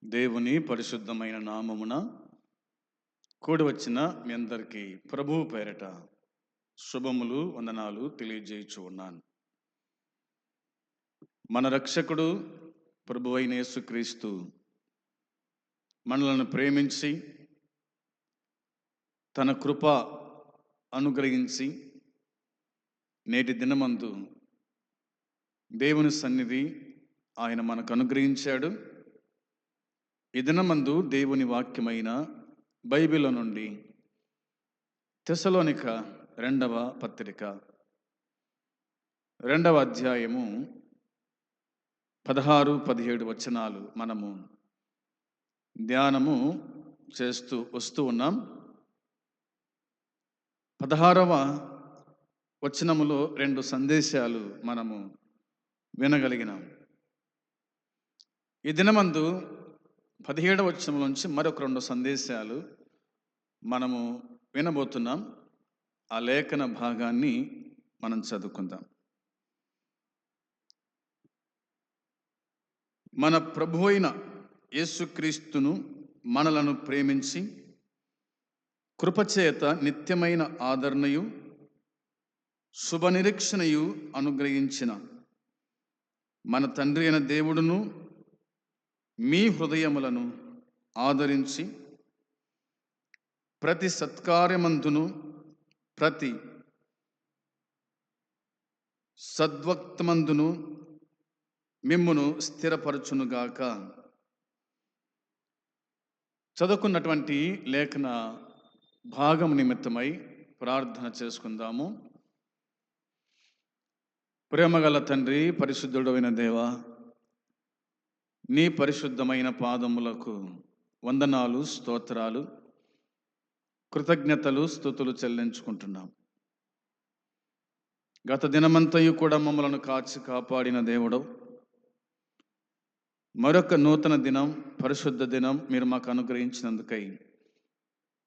దేవుని పరిశుద్ధమైన నామమున కూడి వచ్చిన మీ అందరికీ ప్రభువు పేరట శుభములు వందనాలు తెలియజేయచ్చు ఉన్నాను. మన రక్షకుడు ప్రభువైన యేసుక్రీస్తు మనలను ప్రేమించి తన కృప అనుగ్రహించి నేటి దినమందు దేవుని సన్నిధి ఆయన మనకు అనుగ్రహించాడు. ఈ దినమందు దేవుని వాక్యమైన బైబిల్ నుండి తెస్సలోనిక 2వ పత్రిక 2వ అధ్యాయము 16-17 వచనాలు మనము ధ్యానము చేస్తూ వస్తూ ఉన్నాం. 16వ వచనములో 2 సందేశాలు మనము వినగలిగినాం. ఈ దినమందు 17వ వచనం నుంచి మరొక 2 సందేశాలు మనము వినబోతున్నాం. ఆ లేఖన భాగాన్ని మనం చదువుకుందాం. మన ప్రభు అయిన యేసుక్రీస్తును మనలను ప్రేమించి కృపచేత నిత్యమైన ఆదరణయు శుభనిరీక్షణయు అనుగ్రహించిన మన తండ్రి అయిన దేవుడును మీ హృదయములను ఆదరించి ప్రతి సత్కార్యమందును ప్రతి సద్వక్తమందును మిమ్మును స్థిరపరచునుగాక. చదువుకున్నటువంటి లేఖన భాగం నిమిత్తమై ప్రార్థన చేసుకుందాము. ప్రేమగల తండ్రి, పరిశుద్ధుడైన దేవా, నీ పరిశుద్ధమైన పాదములకు వందనాలు, స్తోత్రాలు, కృతజ్ఞతలు, స్తుతులు చెల్లించుకుంటున్నాం. గత దినమంతయు కూడా మమ్మలను కాచి కాపాడిన దేవుడవు, మరొక నూతన దినం, పరిశుద్ధ దినం మీరు మాకు అనుగ్రహించినందుకై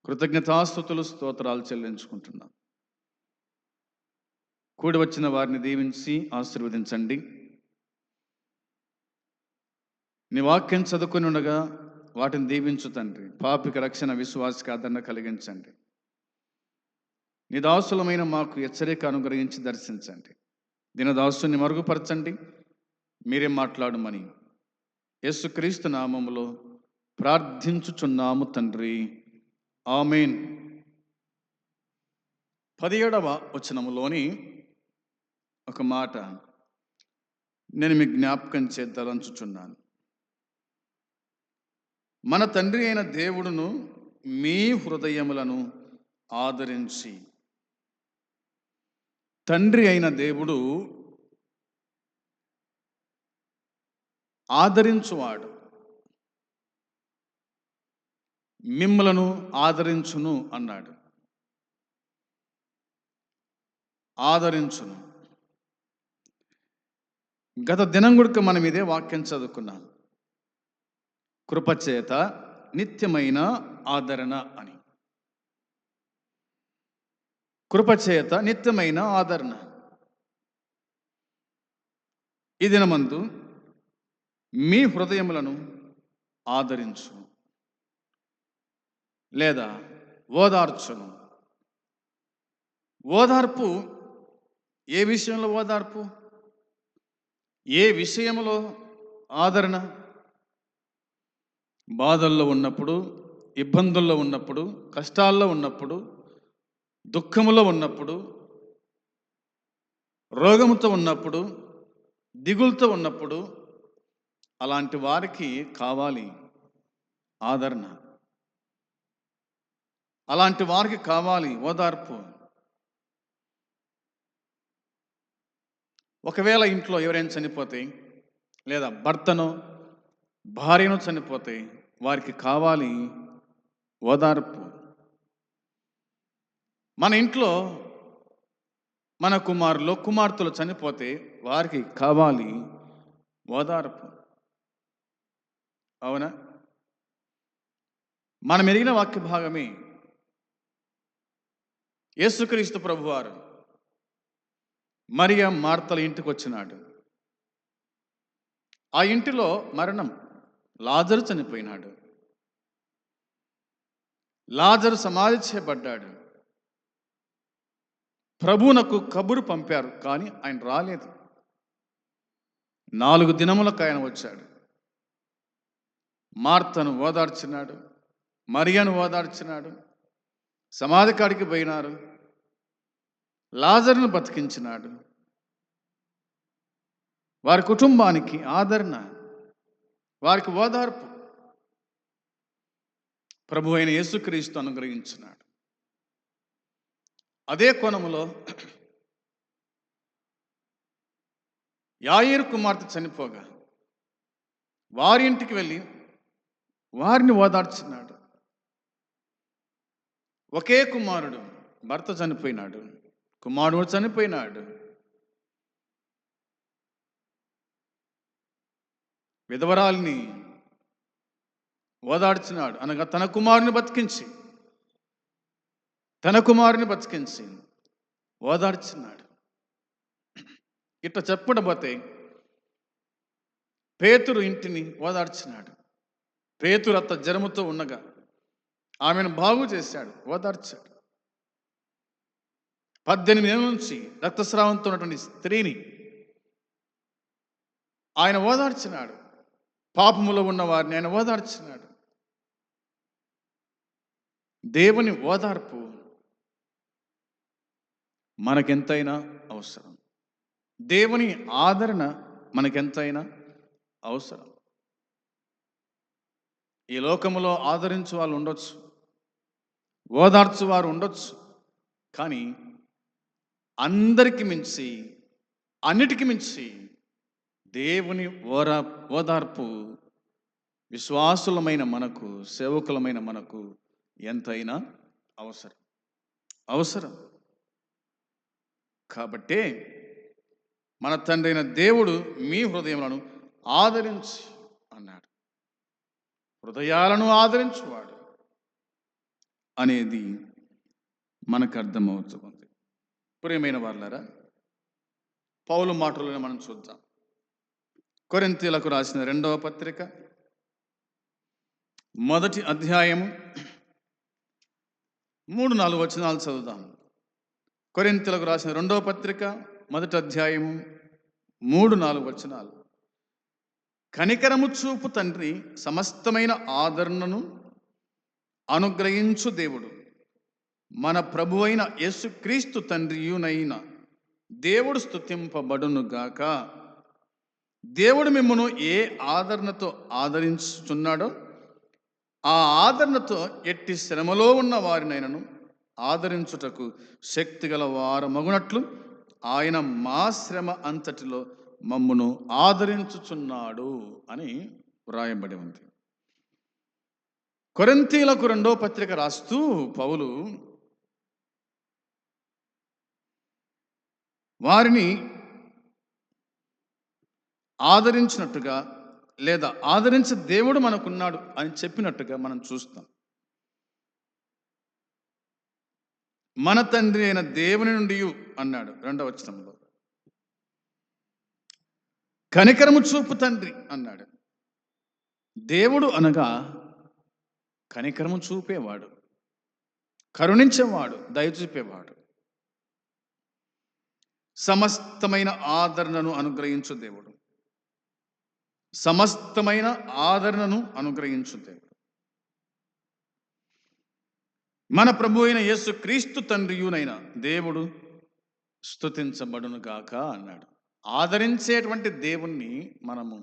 కృతజ్ఞతాస్తుతులు, స్తోత్రాలు చెల్లించుకుంటున్నాం. కూడి వచ్చిన వారిని దీవించి ఆశీర్వదించండి. నీ వాక్యం చదువుకుని ఉండగా వాటిని దీవించు తండ్రి. పాపికి రక్షణ, విశ్వాసికి ఆదరణ కలిగించండి. నీ దాసులమైన మాకు హెచ్చరిక అనుగ్రహించి దర్శించండి. దినదాసుని మరుగుపరచండి. మీరే మాట్లాడమని యేసుక్రీస్తు నామములో ప్రార్థించుచున్నాము తండ్రి, ఆమేన్. 17వ వచనములోని ఒక మాట నేను మీకు జ్ఞాపకం చేద్దాలంచుచున్నాను. మన తండ్రి అయిన దేవుడును మీ హృదయములను ఆదరించి. తండ్రి అయిన దేవుడు ఆదరించువాడు. మిమ్మలను ఆదరించును అన్నాడు. ఆదరించును. గత దినం గుడిక మనం ఇదే వాక్యం చదువుకున్నాం. కృపచేత నిత్యమైన ఆదరణ అని. కృపచేత నిత్యమైన ఆదరణ. ఈ దినమందు మీ హృదయములను ఆదరించును లేదా ఓదార్చును. ఓదార్పు ఏ విషయంలో ఓదార్పు? ఏ విషయంలో ఆదరణ? బాధల్లో ఉన్నప్పుడు, ఇబ్బందుల్లో ఉన్నప్పుడు, కష్టాల్లో ఉన్నప్పుడు, దుఃఖములో ఉన్నప్పుడు, రోగముతో ఉన్నప్పుడు, దిగులుతో ఉన్నప్పుడు అలాంటి వారికి కావాలి ఆదరణ. అలాంటి వారికి కావాలి ఓదార్పు. ఒకవేళ ఇంట్లో ఎవరైనా చనిపోతే, లేదా భర్తను భార్యను చనిపోతే వారికి కావాలి ఓదార్పు. మన ఇంట్లో మన కుమారులు, కుమార్తెలు చనిపోతే వారికి కావాలి ఓదార్పు. అవునా? మనం ఎరిగిన వాక్య భాగమే. యేసుక్రీస్తు ప్రభువారు మరియ మార్తల ఇంటికి వచ్చినాడు. ఆ ఇంటిలో మరణం. లాజరు చనిపోయినాడు. లాజరు సమాధి చేయబడ్డాడు. ప్రభువునకు కబురు పంపారు, కానీ ఆయన రాలేదు. 4 దినములకు ఆయన వచ్చాడు. మార్తను ఓదార్చినాడు, మరియను ఓదార్చినాడు, సమాధి కాడికి పోయినారు, లాజరును బతికించినాడు. వారి కుటుంబానికి ఆదరణ, వారికి ఓదార్పు ప్రభు అయిన యేసుక్రీస్తు అనుగ్రహించినాడు. అదే కోణములో యాయీరు కుమార్తె చనిపోగా వారి ఇంటికి వెళ్ళి వారిని ఓదార్చినాడు. ఒకే కుమారుడు, భర్త చనిపోయినాడు, కుమారుడు చనిపోయినాడు. విధవరాల్ని ఓదార్చినాడు, అనగా తన కుమారుని బతికించి ఓదార్చినాడు. ఇట్లా చెప్పడబోతే పేతురు ఇంటిని ఓదార్చినాడు. పేతురు అత్త జ్వరముతో ఉండగా ఆమెను బాగు చేశాడు, ఓదార్చాడు. 18 ఏళ్ళ నుంచి రక్తస్రావంతో ఉన్నటువంటి స్త్రీని ఆయన ఓదార్చినాడు. పాపములో ఉన్న వారిని ఆయన ఓదార్చినాడు. దేవుని ఓదార్పు మనకెంతైనా అవసరం. దేవుని ఆదరణ మనకెంతైనా అవసరం. ఈ లోకములో ఆదరించు వాళ్ళు ఉండొచ్చు, ఓదార్చు వారు ఉండొచ్చు, కానీ అన్నిటికి మించి దేవుని ఓదార్పు విశ్వాసులమైన మనకు, సేవకులమైన మనకు ఎంతైనా అవసరం. కాబట్టే మన తండ్రి అయిన దేవుడు మీ హృదయములను ఆదరించి అన్నాడు. హృదయాలను ఆదరించువాడు అనేది మనకు అర్థమవుతుంది. ప్రియమైన వాళ్ళారా, పౌలు మాటలను మనం చూద్దాం. కొరింథీయులకు రాసిన 2వ పత్రిక 1వ అధ్యాయము 3-4 వచనాలు చదువుదాం. కొరింథీయులకు రాసిన 2వ పత్రిక 1వ అధ్యాయము 3-4 వచనాలు. కనికరము చూపు తండ్రి సమస్తమైన ఆదరణను అనుగ్రహించు దేవుడు, మన ప్రభు అయిన యేసుక్రీస్తు తండ్రియునైన దేవుడు స్తుతింపబడునుగాక. దేవుడు మిమ్మును ఏ ఆదరణతో ఆదరించుచున్నాడో ఆ ఆదరణతో ఎట్టి శ్రమలో ఉన్న వారినైనను ఆదరించుటకు శక్తిగల వారమగునట్లు ఆయన మా శ్రమ అంతటిలో మమ్మును ఆదరించుచున్నాడు అని వ్రాయబడి ఉంది. కొరింథీయులకు 2వ పత్రిక రాస్తూ పౌలు వారిని ఆదరించినట్టుగా, లేదా ఆదరించే దేవుడు మనకున్నాడు అని చెప్పినట్టుగా మనం చూస్తాం. మన తండ్రి అయిన దేవుని నుండి అన్నాడు 2వ వచనంలో. కనికరము చూపు తండ్రి అన్నాడు. దేవుడు అనగా కనికరము చూపేవాడు, కరుణించేవాడు, దయ చూపేవాడు. సమస్తమైన ఆదరణను అనుగ్రహించు దేవుడు, సమస్తమైన ఆదరణను అనుగ్రహించు దేవుడు. మన ప్రభు అయిన యేసుక్రీస్తు తండ్రియునైన దేవుడు స్తుతించబడును గాక అన్నాడు. ఆదరించేటువంటి దేవుణ్ణి మనము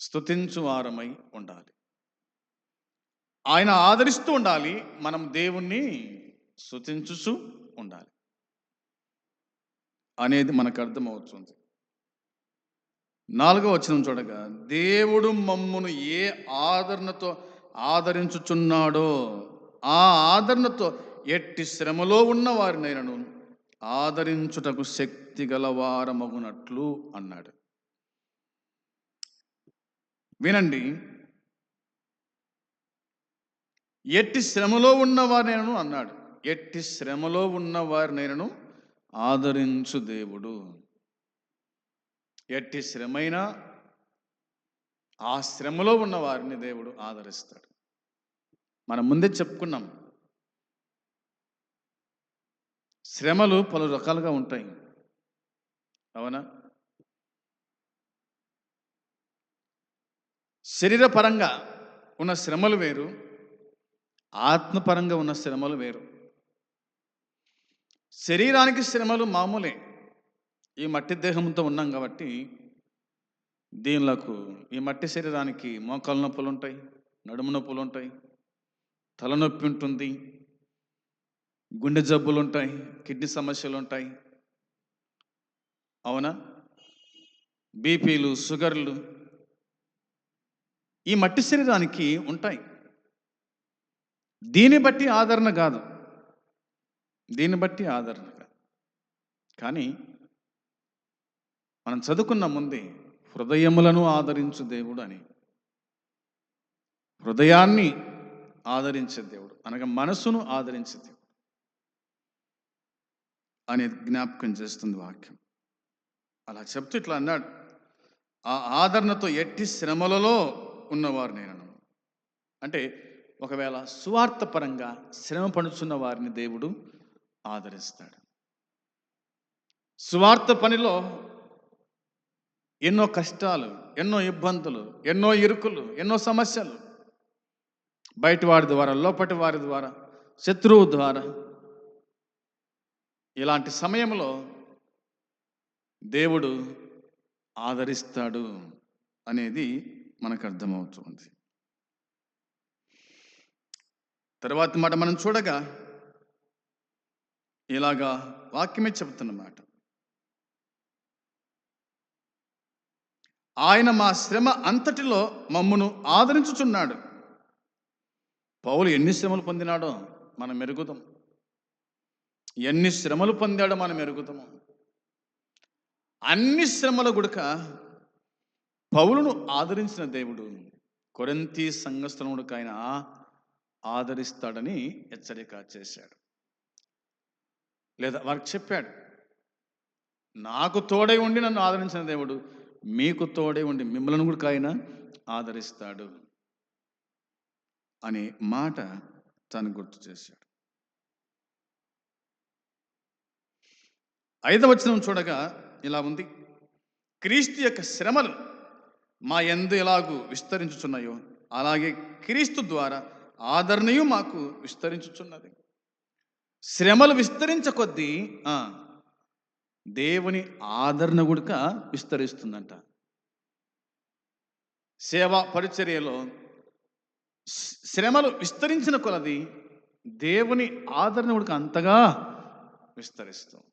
స్తుతించు వారమై ఉండాలి. ఆయన ఆదరిస్తూ ఉండాలి, మనం దేవుణ్ణి స్తుతించుచు ఉండాలి అనేది మనకు అర్థమవుతుంది. 4వ వచనం చూడగా, దేవుడు మమ్మును ఏ ఆదరణతో ఆదరించుచున్నాడో ఆ ఆదరణతో ఎట్టి శ్రమలో ఉన్న వారినైనను ఆదరించుటకు శక్తి గలవారమగునట్లు అన్నాడు. వినండి, ఎట్టి శ్రమలో ఉన్న వారినైనను అన్నాడు. ఎట్టి శ్రమలో ఉన్న వారినైనను ఆదరించు దేవుడు. ఎట్టి శ్రమైనా ఆ శ్రమలో ఉన్న వారిని దేవుడు ఆదరిస్తాడు. మనం ముందే చెప్పుకున్నాం, శ్రమలు పలు రకాలుగా ఉంటాయి. అవునా? శరీరపరంగా ఉన్న శ్రమలు వేరు, ఆత్మపరంగా ఉన్న శ్రమలు వేరు. శరీరానికి శ్రమలు మామూలే. ఈ మట్టి దేహంతో ఉన్నాం కాబట్టి దీనిలకు, ఈ మట్టి శరీరానికి మోకాలు నొప్పులు ఉంటాయి, నడుము నొప్పులు ఉంటాయి, తలనొప్పి ఉంటుంది, గుండె జబ్బులు ఉంటాయి, కిడ్నీ సమస్యలు ఉంటాయి. అవునా? బీపీలు, షుగర్లు ఈ మట్టి శరీరానికి ఉంటాయి. దీన్ని బట్టి ఆదరణ కాదు, దీన్ని బట్టి ఆదరణ కాదు. కానీ మనం చదువుకున్న ముందే హృదయములను ఆదరించు దేవుడు అని. హృదయాన్ని ఆదరించే దేవుడు అనగా మనసును ఆదరించే దేవుడు అనేది జ్ఞాపకం చేస్తుంది వాక్యం. అలా చెప్తూ ఇట్లా అన్నాడు, ఆ ఆదరణతో ఎట్టి శ్రమలలో ఉన్నవారు నేను. అంటే ఒకవేళ సువార్త పరంగా శ్రమ పడుచున్న వారిని దేవుడు ఆదరిస్తాడు. సువార్త పనిలో ఎన్నో కష్టాలు, ఎన్నో ఇబ్బందులు, ఎన్నో ఇరుకులు, ఎన్నో సమస్యలు, బయటి వారి ద్వారా, లోపటి వారి ద్వారా, శత్రువు ద్వారా, ఇలాంటి సమయంలో దేవుడు ఆదరిస్తాడు అనేది మనకు అర్థమవుతుంది. తర్వాత మాట మనం చూడగా ఇలాగా వాక్యమే చెబుతున్నమాట, ఆయన మా శ్రమ అంతటిలో మమ్మును ఆదరించుచున్నాడు. పౌలు ఎన్ని శ్రమలు పొందినాడో మనం ఎరుగుదాం, ఎన్ని శ్రమలు పొందాడో మనం ఎరుగుదాము. అన్ని శ్రమల గుడక పౌలును ఆదరించిన దేవుడు కొరింథీ సంఘస్థులకు ఆయన ఆదరిస్తాడని హెచ్చరిక చేశాడు. లేదా వారికి చెప్పాడు, నాకు తోడై ఉండి నన్ను ఆదరించిన దేవుడు మీకు తోడై ఉండి మిమ్మల్ని కూడా ఆయన ఆదరిస్తాడు అనే మాట తను గుర్తు చేశాడు. 5వ వచనం చూడగా ఇలా ఉంది, క్రీస్తు యొక్క శ్రమలు మా యందు ఎలాగూ విస్తరించుచున్నాయో అలాగే క్రీస్తు ద్వారా ఆదరణయు మాకు విస్తరించుచున్నది. శ్రమలు విస్తరించకొద్దీ దేవుని ఆదరణ కూడా విస్తరిస్తుందంట. సేవా పరిచర్యలో శ్రమలు విస్తరించిన కొలది దేవుని ఆదరణ కూడా అంతగా విస్తరిస్తుంది.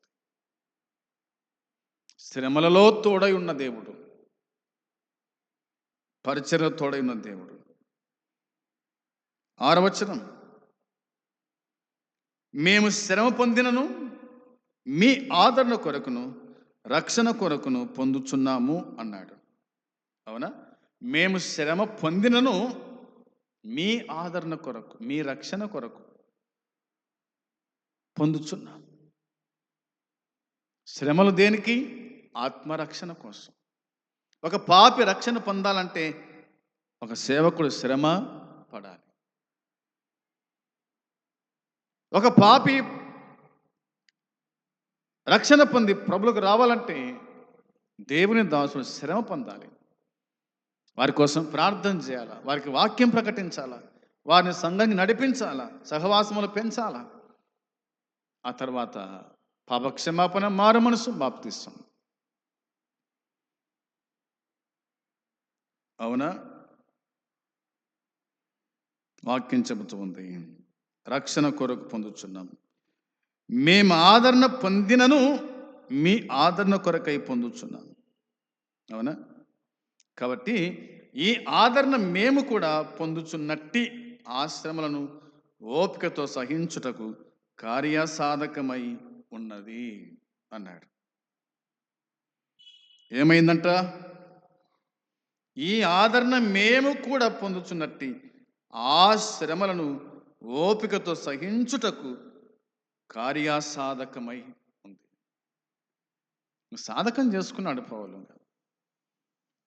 శ్రమలలో తోడై ఉన్న దేవుడు, పరిచర్యలో తోడై ఉన్న దేవుడు. 6వ వచనం, మేము శ్రమ పొందినను మీ ఆదరణ కొరకును రక్షణ కొరకును పొందుచున్నాము అన్నాడు. అవునా? మేము శ్రమ పొందినను మీ ఆదరణ కొరకు, మీ రక్షణ కొరకు పొందుచున్నాం. శ్రమలు దేనికి? ఆత్మరక్షణ కోసం. ఒక పాపి రక్షణ పొందాలంటే ఒక సేవకుడు శ్రమ పడాలి. ఒక పాపి రక్షణ పొంది ప్రభులకు రావాలంటే దేవుని దాసుడు శ్రమ పొందాలి. వారి కోసం ప్రార్థన చేయాలా, వారికి వాక్యం ప్రకటించాలా, వారిని సంఘాన్ని నడిపించాలా, సహవాసములు పెంచాలా. ఆ తర్వాత పాపక్షమాపణ, మారు మనసు, బాప్తిసం. అవునా? వాక్యం చెబుతూ ఉంది, రక్షణ కొరకు పొందుచున్నాం. మేము ఆదరణ పొందినను మీ ఆదరణ కొరకై పొందుచున్నాం. అవునా? కాబట్టి ఈ ఆదరణ మేము కూడా పొందుచున్నట్టి ఆశ్రమలను ఓపికతో సహించుటకు కార్యసాధకమై ఉన్నది అన్నాడు. ఏమైందంట? ఈ ఆదరణ మేము కూడా పొందుచున్నట్టి ఆ శ్రమలను ఓపికతో సహించుటకు కార్యసాధకమై ఉంది. సాధకం చేసుకున్నాడు పౌలు.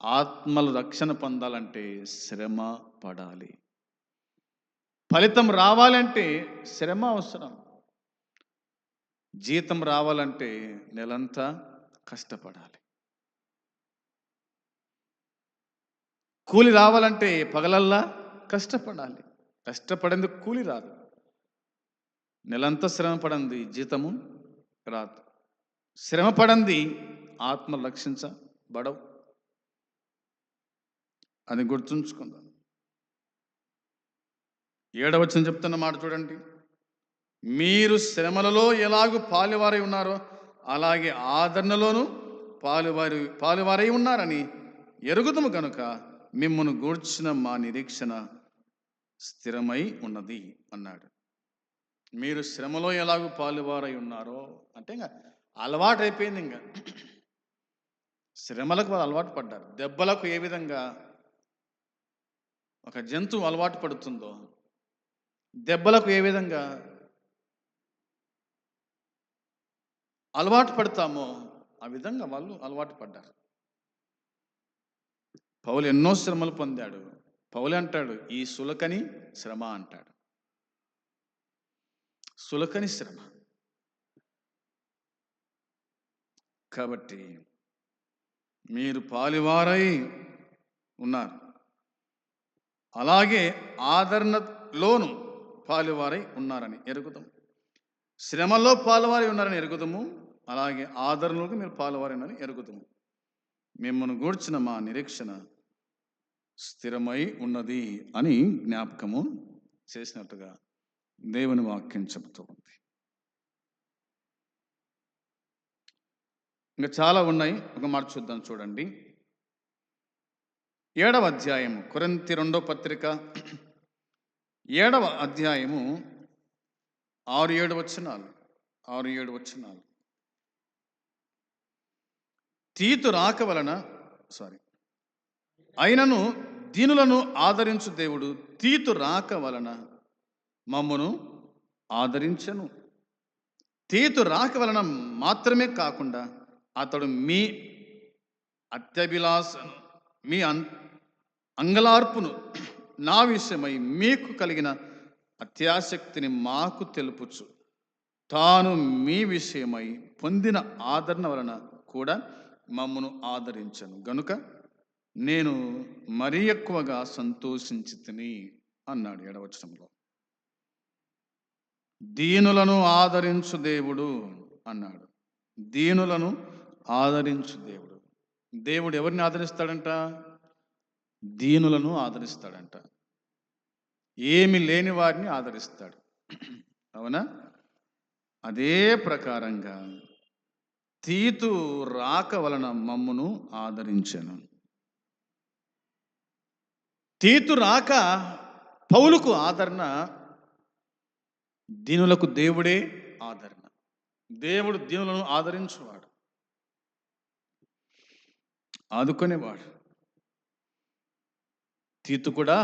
ఆత్మల రక్షణ పొందాలంటే శ్రమ పడాలి. ఫలితం రావాలంటే శ్రమ అవసరం. జీతం రావాలంటే నెలంతా కష్టపడాలి. కూలి రావాలంటే పగలల్లా కష్టపడాలి. కష్టపడేందుకు కూలి రాదు. నెలంతా శ్రమ పడంది జీతము రాదు. శ్రమ పడంది ఆత్మలు రక్షించబడవు. అది గుర్తుంచుకుందాం. 7వ వచనం చెప్తున్న మాట చూడండి. మీరు శ్రమలలో ఎలాగూ పాలువారై ఉన్నారో అలాగే ఆదరణలోనూ పాలువారై ఉన్నారని ఎరుగుదము గనుక మిమ్మును గూర్చిన మా నిరీక్షణ స్థిరమై ఉన్నది అన్నాడు. మీరు శ్రమలో ఎలాగూ పాలువారై ఉన్నారో అంటే ఇంకా అలవాటు అయిపోయింది. ఇంకా శ్రమలకు వాళ్ళు అలవాటు పడ్డారు. దెబ్బలకు ఏ విధంగా ఒక జంతువు అలవాటు పడుతుందో, దెబ్బలకు ఏ విధంగా అలవాటు పడతామో ఆ విధంగా వాళ్ళు అలవాటు పడ్డారు. పౌలు ఎన్నో శ్రమలు పొందాడు. పౌలు అంటాడు, ఈ సులకని శ్రమ అంటాడు. సులకని శ్రమ. కాబట్టి మీరు పాలువారై ఉన్నారు, అలాగే ఆదరణలోను పాలువారై ఉన్నారని ఎరుగుదాం. శ్రమలో పాలువారై ఉన్నారని ఎరుగుదము, అలాగే ఆదరణలోకి మీరు పాలువారై ఉన్నారని ఎరుగుదము. మిమ్మల్ని గూర్చిన మా నిరీక్షణ స్థిరమై ఉన్నది అని జ్ఞాపకము చేసినట్టుగా దేవుని వాక్యం చెబుతూ ఉంది. ఇంకా చాలా ఉన్నాయి. ఒక మాట చూద్దాం చూడండి. 7వ అధ్యాయము కొరింథీ 2వ పత్రిక 7వ అధ్యాయము 6-7 వచనాలు. తీతు రాక వలన అయినను దీనులను ఆదరించు దేవుడు తీతు రాక వలన మమ్మును ఆదరించెను. తీతు రాక వలన మాత్రమే కాకుండా అతడు మీ అత్యభిలాషను, మీ అంగలార్పును నా విషయమై మీకు కలిగిన అత్యాసక్తిని మాకు తెలుపుచు తాను మీ విషయమై పొందిన ఆదరణ వలన కూడా మమ్మను ఆదరించను గనుక నేను మరీ ఎక్కువగా సంతోషించి తిని అన్నాడు 7వ వచనంలో. దీనులను ఆదరించు దేవుడు అన్నాడు. దీనులను ఆదరించు దేవుడు. దేవుడు ఎవరిని ఆదరిస్తాడంట? దీనులను ఆదరిస్తాడంట. ఏమి లేని వారిని ఆదరిస్తాడు. అవునా? అదే ప్రకారంగా తీతు రాక వలన మమ్మును ఆదరించెను. తీతు రాక పౌలుకు ఆదరణ, దీనులకు దేవుడే ఆదరణ. దేవుడు దీనులను ఆదరించువాడు, ఆదుకునేవాడు. తీతు కూడా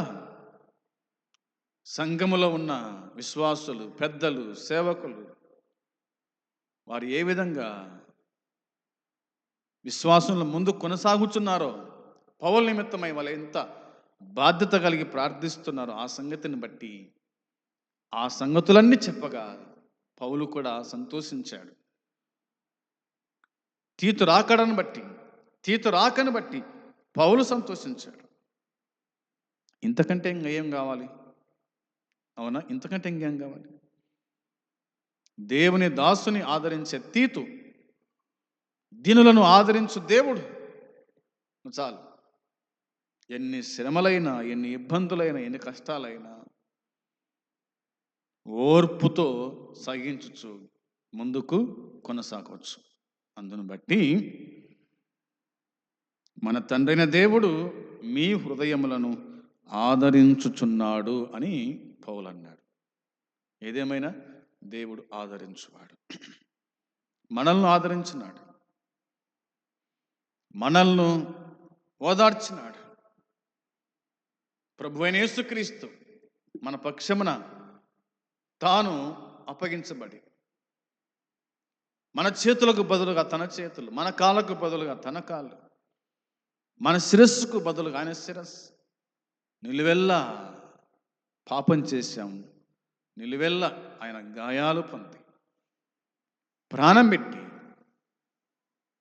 సంఘములో ఉన్న విశ్వాసులు, పెద్దలు, సేవకులు వారు ఏ విధంగా విశ్వాసంలో ముందు కొనసాగుతున్నారో, పౌలు నిమిత్తమై వాళ్ళు ఎంత బాధ్యత కలిగి ప్రార్థిస్తున్నారో ఆ సంగతిని బట్టి ఆ సంగతులన్నీ చెప్పగా పౌలు కూడా సంతోషించాడు. తీతు రాకను బట్టి పౌలు సంతోషించాడు. ఇంతకంటే ఇంకేం కావాలి? అవునా? ఇంతకంటే ఇంకేం కావాలి? దేవుని దాసుని ఆదరించే తీతు, దీనులను ఆదరించు దేవుడు చాలు. ఎన్ని శ్రమలైనా, ఎన్ని ఇబ్బందులైనా, ఎన్ని కష్టాలైనా ఓర్పుతో సహించుచు ముందుకు కొనసాగవచ్చు. అందును బట్టి మన తండ్రైన దేవుడు మీ హృదయములను ఆదరించుచున్నాడు అని పౌలు అన్నాడు. ఏదేమైనా దేవుడు ఆదరించువాడు. మనల్ని ఆదరించినాడు, మనల్ని ఓదార్చినాడు. ప్రభువైన యేసుక్రీస్తు మన పక్షమున తాను అప్పగించబడి మన చేతులకు బదులుగా తన చేతులు, మన కాళ్ళకు బదులుగా తన కాళ్ళు, మన శిరస్సుకు బదులుగా ఆయన శిరస్సు. నిలువెల్లా పాపం చేశాం, నిలువెల్లా ఆయన గాయాలు పొంది ప్రాణం పెట్టి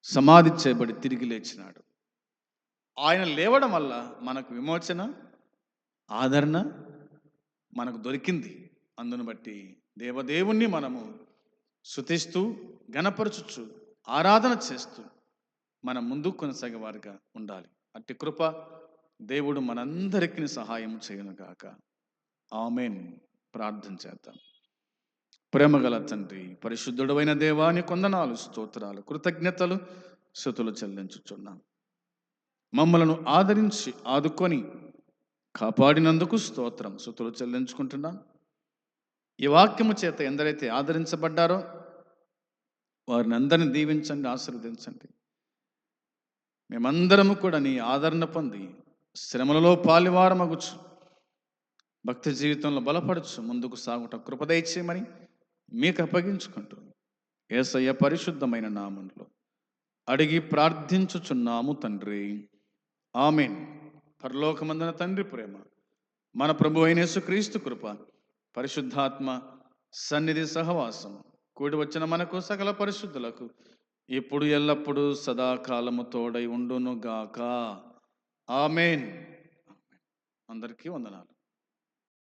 సమాధి చేయబడి తిరిగి లేచినాడు. ఆయన లేవడం వల్ల మనకు విమోచన, ఆదరణ మనకు దొరికింది. అందును బట్టి దేవదేవుణ్ణి మనము స్తుతిస్తూ గణపరచుచు ఆరాధన చేస్తూ మనం ముందుకు కొనసాగేవారుగా ఉండాలి. అట్టి కృప దేవుడు మనందరికీ సహాయం చేయనుగాక. ఆమేన్. ప్రార్థన చేద్దాం. ప్రేమగల తండ్రి, పరిశుద్ధుడైన దేవాని కొందనాలు, స్తోత్రాలు, కృతజ్ఞతలు, స్తుతులు చెల్లించుచున్నాం. మమ్మలను ఆదరించి ఆదుకొని కాపాడినందుకు స్తోత్రం, స్తుతులు చెల్లించుకుంటున్నాం. ఈ వాక్యము చేత ఎందరైతే ఆదరించబడ్డారో వారిని అందరిని దీవించండి, ఆశీర్వదించండి. మేమందరము కూడా నీ ఆదరణ పొంది శ్రమలలో పాలివారమగుచు భక్తి జీవితంలో బలపడుచు ముందుకు సాగుట కృప దయచేయమని మీకు అప్పగించుకుంటూ యేసయ్య పరిశుద్ధమైన నామములో అడిగి ప్రార్థించుచున్నాము తండ్రి. ఆమేన్. పరలోకమందున తండ్రి ప్రేమ, మన ప్రభు అయిన యేసుక్రీస్తు కృప, పరిశుద్ధాత్మ సన్నిధి సహవాసం కూడి వచ్చిన మనకు సకల పరిశుద్ధులకు ఇప్పుడు ఎల్లప్పుడూ సదాకాలము తోడై ఉండును గాక. ఆమేన్. అందరికీ వందనాలు.